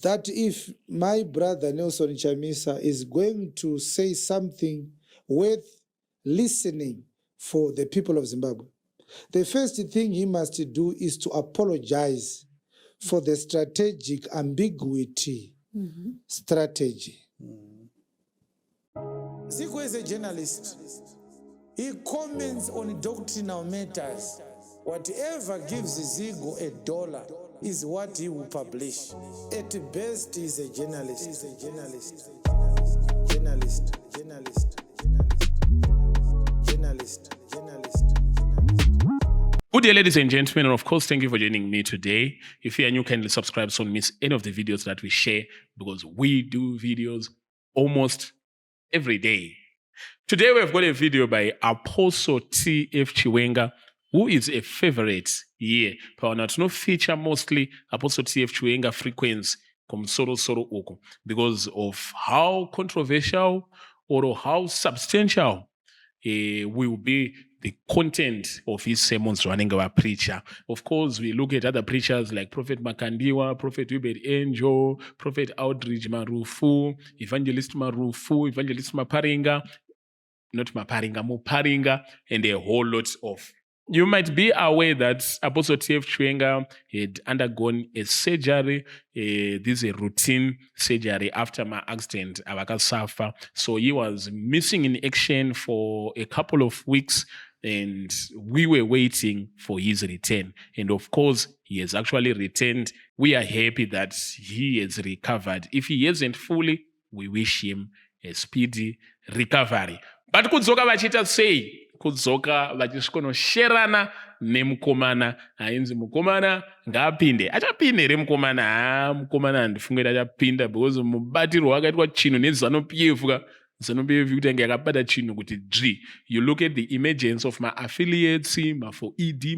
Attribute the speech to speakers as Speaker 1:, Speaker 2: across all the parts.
Speaker 1: that if my brother Nelson Chamisa is going to say something worth listening for the people of Zimbabwe, the first thing he must do is to apologize for the strategic ambiguity strategy. Zico is a journalist. He comments on doctrinal matters. Whatever gives Zico $1 is what he will publish. At best, he's a journalist. He's a journalist. Journalist. Journalist. Journalist. Journalist.
Speaker 2: Good day, ladies and gentlemen, and of course, thank you for joining me today. If you are new, kindly subscribe so you don't miss any of the videos that we share, because we do videos almost every day. Today, we've got a video by Apostle T.F. Chiwenga, who is a favorite here. But no feature mostly Apostle T.F. Chiwenga frequency soro oko because of how controversial or how substantial will be the content of his sermons running our preacher. Of course, we look at other preachers like Prophet Makandiwa, Prophet Hubert Angel, Prophet Outreach Marufu, Evangelist Marufu, Evangelist Muparinga, and a whole lot of. You might be aware that Apostle T.F. Chiwenga had undergone a surgery. This is a routine surgery after my accident, Awakasafa. So he was missing in action for a couple of weeks, and we were waiting for his return. And of course, he has actually returned. We are happy that he has recovered. If he hasn't fully, we wish him a speedy recovery. But kudzoka vachita sei? Kudzoka vachisvikonosherana nemukomana ainzi mukomana ngaapinde. Achapinde here mukomana? Mukomana handifunge kuti achapinda because mubatirwo wakaitwa chinhu neZanu-PF. ZANU-PF kuti ange akabata chinhu kuti dzvi. You look at the emergence of my affiliates, for ED,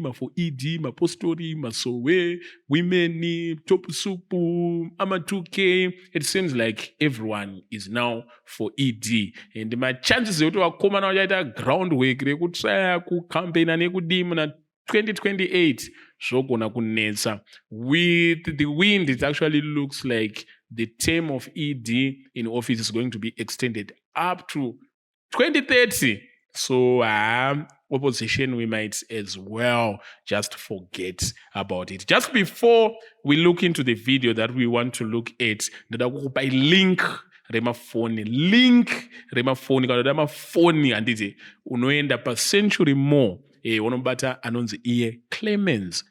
Speaker 2: Mapostori, Masowe, Women, Top Soup, Ama2K. It seems like everyone is now for ED. And my chances of wakoma na wajaita groundwork rekutry kucampaign nekudima na 2028 zvogona kunetsa. With the wind, it actually looks like the term of ED in office is going to be extended up to 2030. So opposition, we might as well just forget about it. Just before we look into the video that we want to look at, by link remafoni kana remafoni anditi unoenda pa Century Mall unobata anonzi iye Clemens.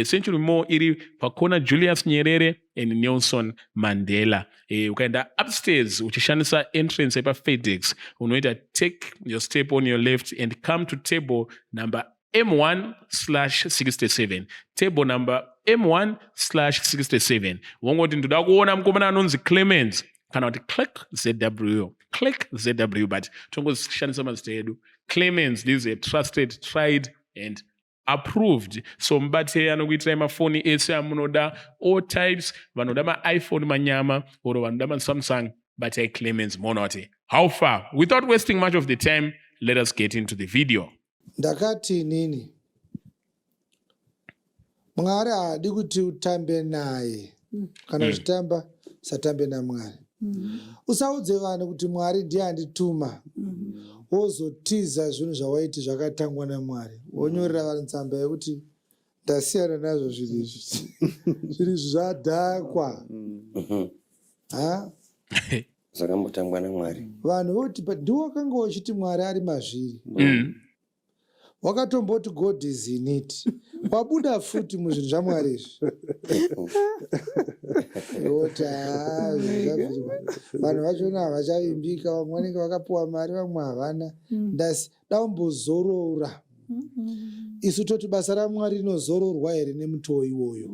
Speaker 2: Century Mall iri pakona Julius Nyerere and Nelson Mandela. Ukaenda upstairs uchishandisa entrance epa FedEx unoita take your step on your left and come to table number M1/67. Table number M1/67. Wongoti ndoda kuona mukomana anonzi Clemens kana kuti click ZW, but tongoshandisa mazita edu. Clemens, this is a trusted, tried and approved. So mbate anokuitira mafoni ese amunoda all types, vanoda ma-iPhone manyama or vanoda ma-Samsung, but Clemens monoti. How far? Without wasting much of the time, let us get into the video.
Speaker 1: Ndakati nini? Mwari haadi kuti utambe naye. Kana uchitamba, satambe na Mwari. Usaudze vanhu kuti Mwari ndiye andituma. Wozotiza zvinhu zvawaiti zvakatangwa naMwari. Wonyorera vanhu tsamba yekuti ndasiyana nazvo zvinhu izvi. Zvinhu izvi zvadhakwa.
Speaker 3: Zvakambotangwa naMwari.
Speaker 1: Vanhu voti ndiwo wakanga uchiti Mwari ari mazviri. Wakatomboti God is in it. Wabuda futi muzvinhu zvaMwari izvi. Vanhu vachona havachavimbika, vamwe vanenge vakapiwa mari, vamwe havana. Daumbozorora. Isu toti basa raMwari rinozororwa here nemutoo iwoyo.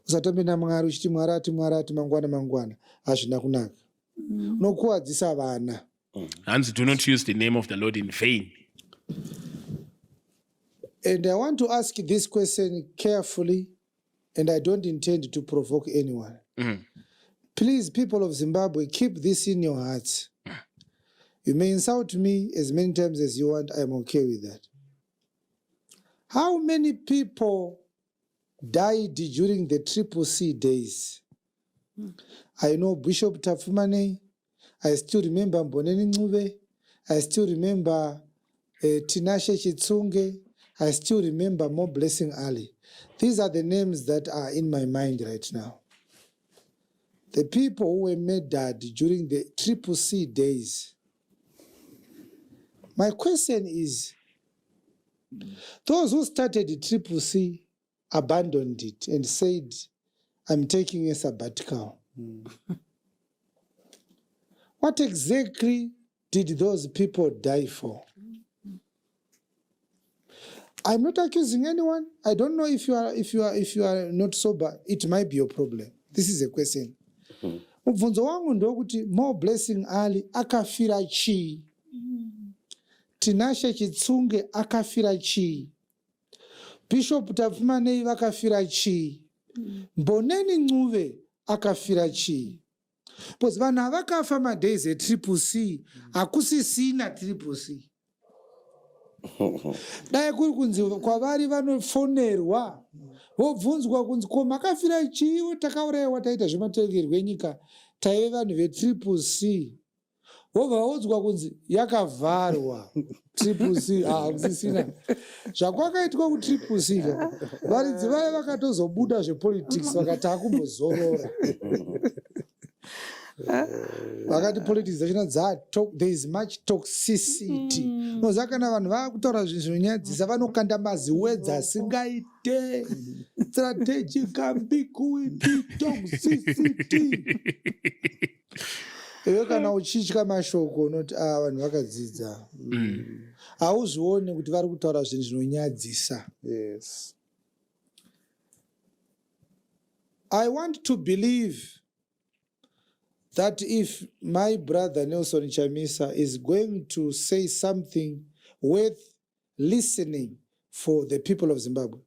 Speaker 1: Usatambe naMwari uchiti Mwari ati mangwana hazvina kunaka. Unokuwadzisa vana.
Speaker 2: Hanzi, do not use the name of the Lord in vain.
Speaker 1: And I want to ask this question carefully, and I don't intend to provoke anyone. Please, people of Zimbabwe, keep this in your hearts. You may insult me as many times as you want. I'm okay with that. How many people died during the CCC days. I know Bishop Tafumane. I still remember Mboneni Ncube. I still remember Tinashe Chitsunge. I still remember More Blessing Ali. These are the names that are in my mind right now. The people who were murdered during the CCC days. My question is, those who started the CCC abandoned it and said, I'm taking a sabbatical. What exactly did those people die for? I'm not accusing anyone. I don't know if you are not sober. It might be your problem. This is a question. Mubvunzo wangu ndokuti More Blessing Ali akafira chi? Tinashe Chitsunge akafira chi? Bishop Tafumane vakafira chi? Mboneni Ncube akafira chi? Because Vana vakafa madays at CCC, akusisina CCC. Dai kuri kunzi kwavari vanofonerwa vobvunzwa kunzi ko makafira chii takaurayiwa taita zvemateverero enyika taive vanhu veCCC vobva vaudzwa kunzi yakavharwa CCC hakusisina zvakwakaitwa kuCCC varidzi vaya vakatozobuda zvepolitics vakati akumbozorora vakati politics dzachona there is much toxicity noziva kana vanhu vakutaura zvinhu zvinonyadzisa vanokanda maziwedzi asingaite strategic ambiguity toxicity iwe kana uchitya mashoko unoti vanhu vakadzidza hauzvioni kuti vari kutaura zvinhu zvinonyadzisa. Yes, I want to believe that if my brother Nelson Chamisa is going to say something worth listening for the people of Zimbabwe,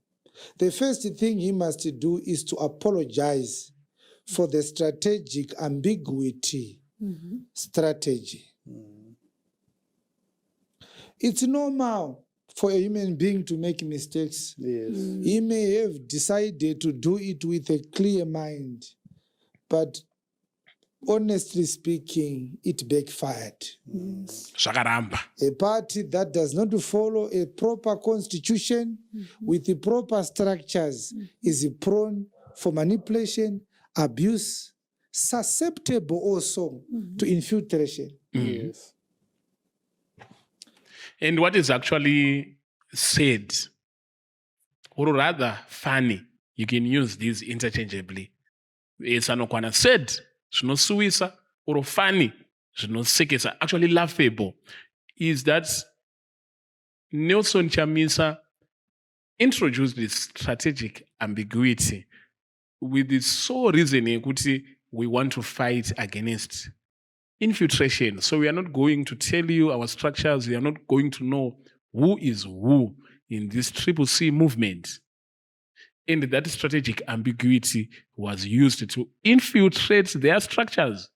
Speaker 1: the first thing he must do is to apologize for the strategic ambiguity strategy. It's normal for a human being to make mistakes. Yes. He may have decided to do it with a clear mind, but honestly speaking, it backfired. A party that does not follow a proper constitution with the proper structures is prone for manipulation, abuse, susceptible also to infiltration. Yes.
Speaker 2: And what is actually said, or rather funny, you can use these interchangeably. Sanokwana said, zvinosuwisa, or funny, zvinosekesa, actually laughable, is that Nelson Chamisa introduced this strategic ambiguity with the sole reasoning that we want to fight against infiltration. So we are not going to tell you our structures. We are not going to know who is who in this CCC movement. And that strategic ambiguity was used to infiltrate their structures.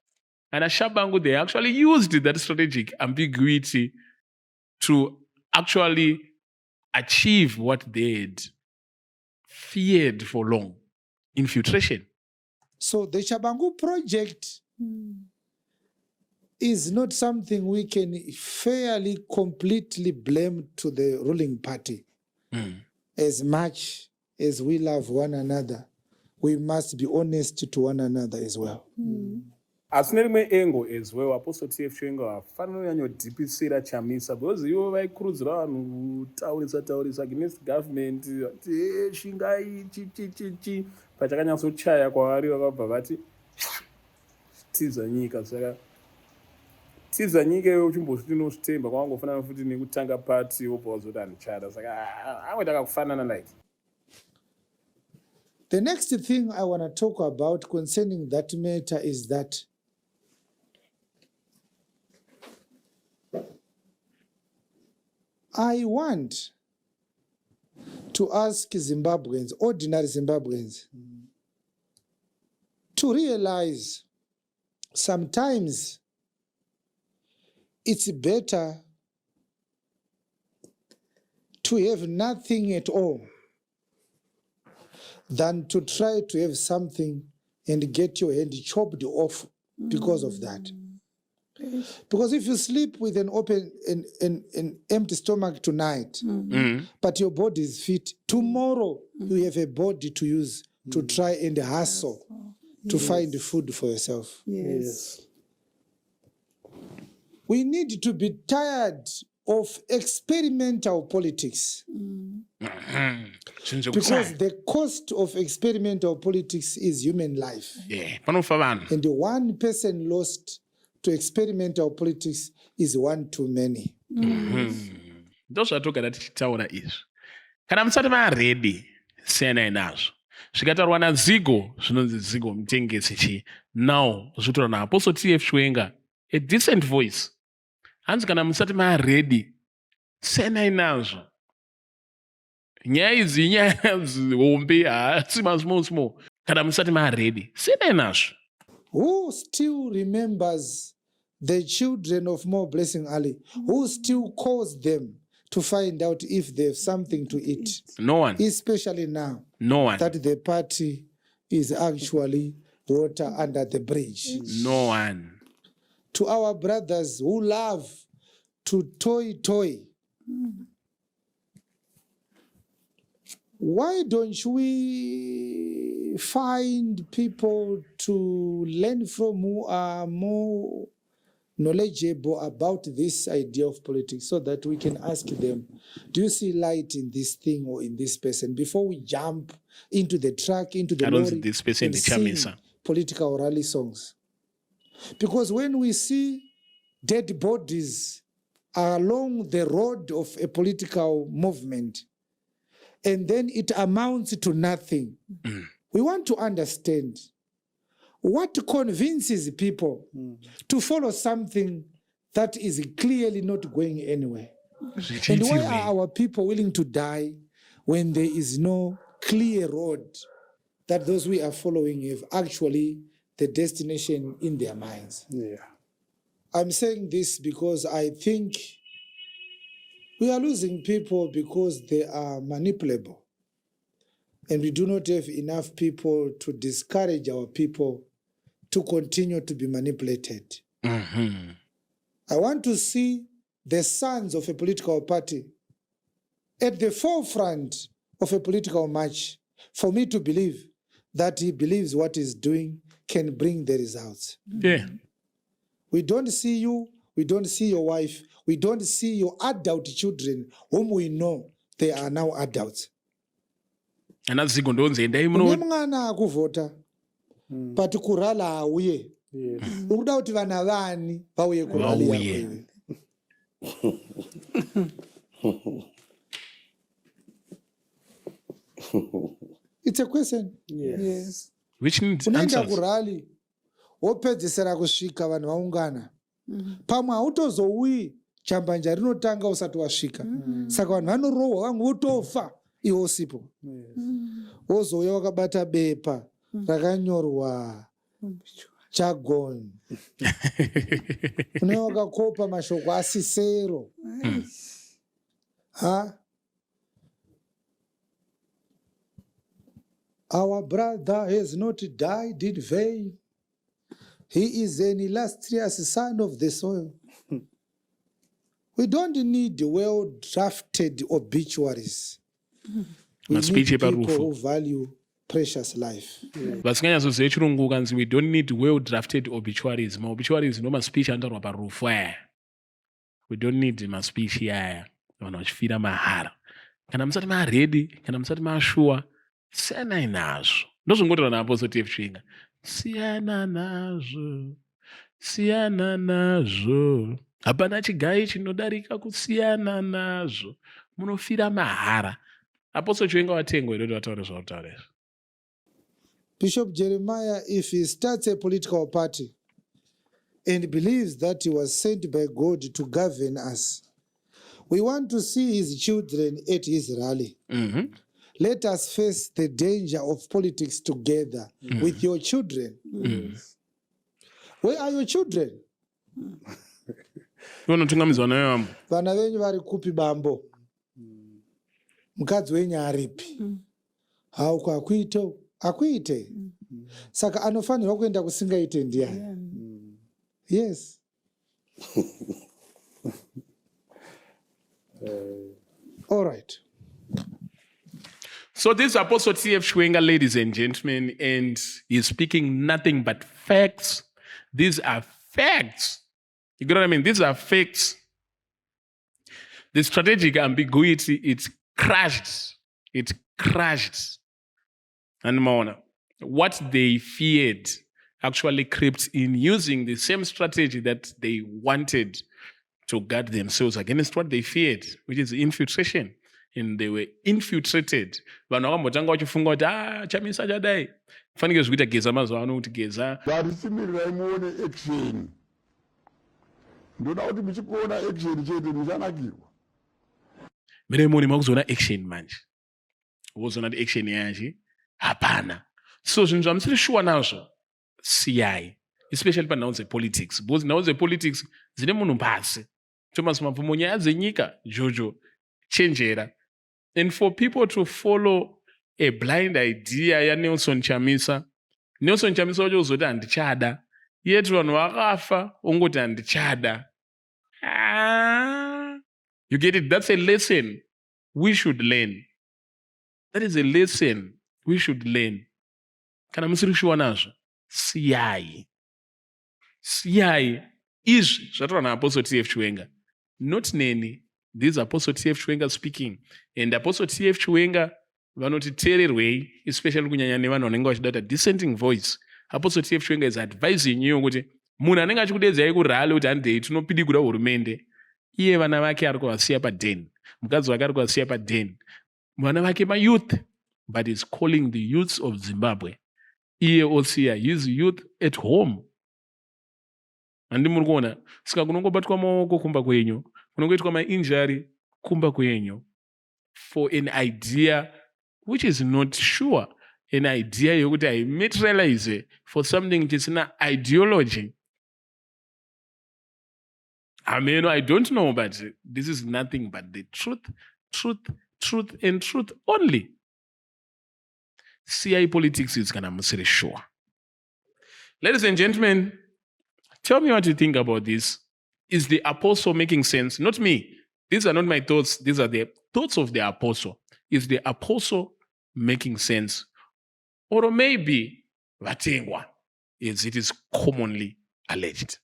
Speaker 2: And Ashabangu, they actually used that strategic ambiguity to actually achieve what they had feared for long, infiltration.
Speaker 1: So the Shabangu project is not something we can fairly, completely blame to the ruling party. As much as we love one another, we must be honest to one another as well.
Speaker 2: Asi nerimwe engo as well, Apostle TF Chiwenga vafanira kunyanyodhipisira Chamisa because ivo vaikurudzira vanhu taurisa against government vati shingai chi pachakanyatsochaya kwavari vakabva vati tiza nyika. Saka tiza nyika iwe uchimbosviti nosvitemba kwavangofanana futi nekutanga pati wobva wazoti handichada. Saka amwe takakufanana like.
Speaker 1: The next thing I want to talk about concerning that matter is that I want to ask Zimbabweans, ordinary Zimbabweans, to realize sometimes it's better to have nothing at all than to try to have something and get your hand chopped off because of that. Because if you sleep with an empty stomach tonight, but your body is fit, tomorrow you have a body to use to try and hustle to find food for yourself.
Speaker 4: Yes.
Speaker 1: We need to be tired of experimental politics. Because the cost of experimental politics is human life. And one person lost to experimental politics is one too many.
Speaker 2: Ndozvatoka tichitaura izvi. Kana musati ready siyanai nazvo. Zvikataurwa naZigo zvinonzi Zigo mutengesi chi. Now zvotaurwa naApostle TF Chiwenga, a decent voice. Hanzi kana musati ready siyanai nazvo. Nyaya idzi nyaya hombe hasi small. Kana musati ready siyanai nazvo.
Speaker 1: Who still remembers the children of More Blessing Ali? Who still calls them to find out if they have something to eat?
Speaker 2: No one.
Speaker 1: Especially now.
Speaker 2: No one.
Speaker 1: That the party is actually water under the bridge.
Speaker 2: No one.
Speaker 1: To our brothers who love to toy. Why don't we find people to learn from who are more knowledgeable about this idea of politics so that we can ask them, do you see light in this thing or in this person? Before we jump into the truck, into the lorry,
Speaker 2: this person
Speaker 1: and
Speaker 2: the
Speaker 1: sing
Speaker 2: Chamisa.
Speaker 1: Political rally songs. Because when we see dead bodies along the road of a political movement, and then it amounts to nothing. We want to understand what convinces people to follow something that is clearly not going anywhere. And why are our people willing to die when there is no clear road that those we are following have actually the destination in their minds?
Speaker 4: Yeah.
Speaker 1: I'm saying this because I think we are losing people because they are manipulable. And we do not have enough people to discourage our people to continue to be manipulated. I want to see the sons of a political party at the forefront of a political march for me to believe that he believes what he's doing can bring the results.
Speaker 2: Yeah.
Speaker 1: We don't see you, we don't see your wife, we don't see your adult children whom we know they are now adults.
Speaker 2: And that's the condonze.
Speaker 1: Mwana akuvota but kurala auye. Ukuda kuti vana vani vauye kurali yakwewe. It's a question.
Speaker 4: Yes.
Speaker 2: Which needs
Speaker 1: Unaenda
Speaker 2: answers.
Speaker 1: kurali wopedzesera kusvika vanhu vaungana. Pamwe hautozouyi chambanja rinotanga usati wasvika. Saka vanhu vanorohwa vamwe votofa iwo usipo. Wozouya wakabata bepa rakanyorwa Chagon. Une wakakopa mashoko asisero. Our brother has not died in vain. He is an illustrious son of the soil. We don't need well-drafted obituaries. We need people who value precious life.
Speaker 2: Vasinganyazoziva chirungu kanzi we don't need well-drafted obituaries. Obituaries no maspeech andarwa parufu aya. We don't need maspeech aya. Vanhu vachifira mahara. Kana musati ready, kana musati sure, siyanai nazvo. Ndozvingotaura naApostle TF Chiwenga. Siyana nazvo. Hapana chigai chinodarika kusiyana nazvo. Munofira mahara. Apostle Chiwenga watengwa iro wataura zvavataura.
Speaker 1: Bishop Jeremiah, if he starts a political party and believes that he was sent by God to govern us, we want to see his children at his rally. Let us face the danger of politics together with your children. Where are your children? Vana venyu vari kupi bambo? Mukadzi wenyu aripi? hauko akuite saka anofanirwa kuenda kusingaite ndiani? Yes. All right.
Speaker 2: So this is Apostle T.F. Chiwenga, ladies and gentlemen, and he's speaking nothing but facts. These are facts. You get what I mean? These are facts. The strategic ambiguity, it's crashed. It crashed. And more, what they feared actually crept in, using the same strategy that they wanted to guard themselves against what they feared, which is infiltration. And they were infiltrated. Vanhu vakambotanga vachifunga kuti Chamisa chadai. Fanike zvikuita Geza mazuva ano kuti Geza.
Speaker 4: Ngatisimirai muone action. Ndoda kuti muchikuona action chete muchanakirwa.
Speaker 2: Mene muone makuzoona action manje. Wozoona kuti action yaje hapana. So zvinhu zvamusiri sure nazvo siyai. Especially panhau dzepolitics. Because nhau dzepolitics dzine munhu pasi. Thomas Mapfumo nyaya dzenyika Jojo chenjera. And for people to follow a blind idea ya Nelson Chamisa wacho uzoti handichada, yet vanhu vakafa ongoti handichada. You get it? That's a lesson we should learn. That is a lesson we should learn. Kana musiri sure nazvo siyai izvi zvataura naApostle T.F. Chiwenga, not neni. This is Apostle T.F. Chiwenga speaking. And Apostle T.F. Chiwenga vanotiteererwei, especially kunyanya nevanhu vanenge vachida kuita dissenting voice. Apostle T.F. Chiwenga is advising you kuti munhu anenge achikudedzai kurali kuti handei tinopidikura hurumende, iye vana vake ari kuvasiya padeni, mukadzi wake ari kuvasiya padeni, vana vake mayouth, but is calling the youths of Zimbabwe. Iye osiya his youth at home. Handi muri kuona, saka kunongobatwa maoko kumba kwenyu, kunongoitwa mainjury kumba kwenyu, for an idea which is not sure, an idea yokuti I materialize for something chisina ideology. I mean, I don't know, but this is nothing but the truth, and truth only. CI politics is kana musiri sure. Ladies and gentlemen, tell me what you think about this. Is the apostle making sense? Not me. These are not my thoughts. These are the thoughts of the apostle. Is the apostle making sense? Or maybe vatengwa, as it is commonly alleged.